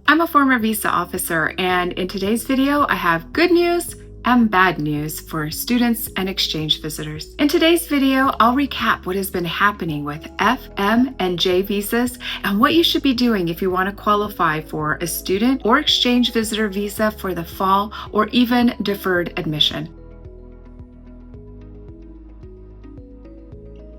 I'm a former visa officer, and in today's video, I have good news and bad news for students and exchange visitors. In today's video, I'll recap what has been happening with F, M, and J visas and what you should be doing if you want to qualify for a student or exchange visitor visa for the fall or even deferred admission.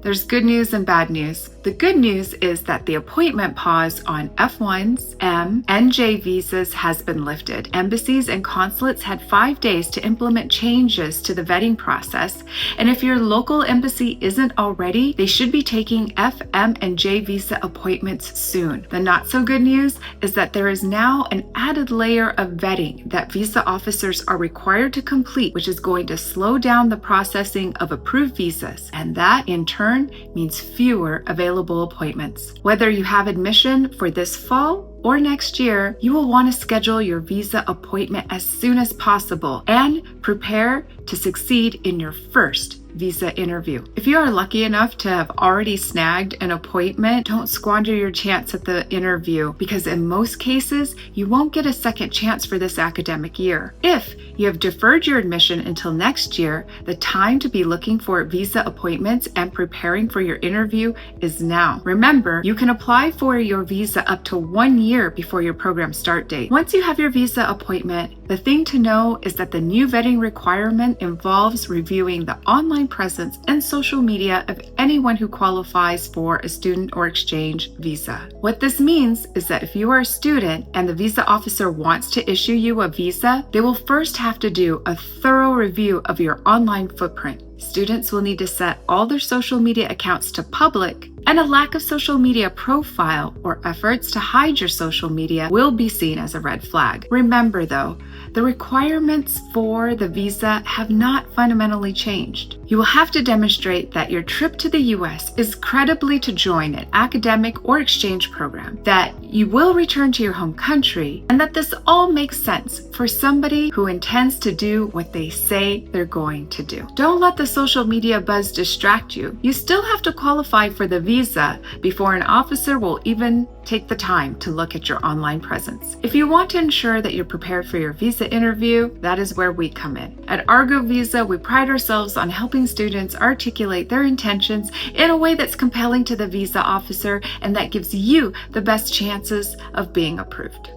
There's good news and bad news. The good news is that the appointment pause on F1s, M, and J visas has been lifted. Embassies and consulates had 5 days to implement changes to the vetting process, and if your local embassy isn't already, they should be taking F, M, and J visa appointments soon. The not so good news is that there is now an added layer of vetting that visa officers are required to complete, which is going to slow down the processing of approved visas, and that in turn means fewer available appointments. Whether you have admission for this fall or next year, you will want to schedule your visa appointment as soon as possible and prepare to succeed in your first visa interview. If you are lucky enough to have already snagged an appointment, don't squander your chance at the interview, because in most cases, you won't get a second chance for this academic year. If you have deferred your admission until next year, the time to be looking for visa appointments and preparing for your interview is now. Remember, you can apply for your visa up to 1 year before your program start date. Once you have your visa appointment, the thing to know is that the new vetting requirement involves reviewing the online presence and social media of anyone who qualifies for a student or exchange visa. What this means is that if you are a student and the visa officer wants to issue you a visa, they will first have to do a thorough review of your online footprint. Students will need to set all their social media accounts to public, and a lack of social media profile or efforts to hide your social media will be seen as a red flag. Remember though, the requirements for the visa have not fundamentally changed. You will have to demonstrate that your trip to the US is credibly to join an academic or exchange program, that you will return to your home country, and that this all makes sense for somebody who intends to do what they say they're going to do. Don't let the social media buzz distract you. You still have to qualify for the visa before an officer will even take the time to look at your online presence. If you want to ensure that you're prepared for your visa interview, that is where we come in. At Argo Visa, we pride ourselves on helping students articulate their intentions in a way that's compelling to the visa officer and that gives you the best chances of being approved.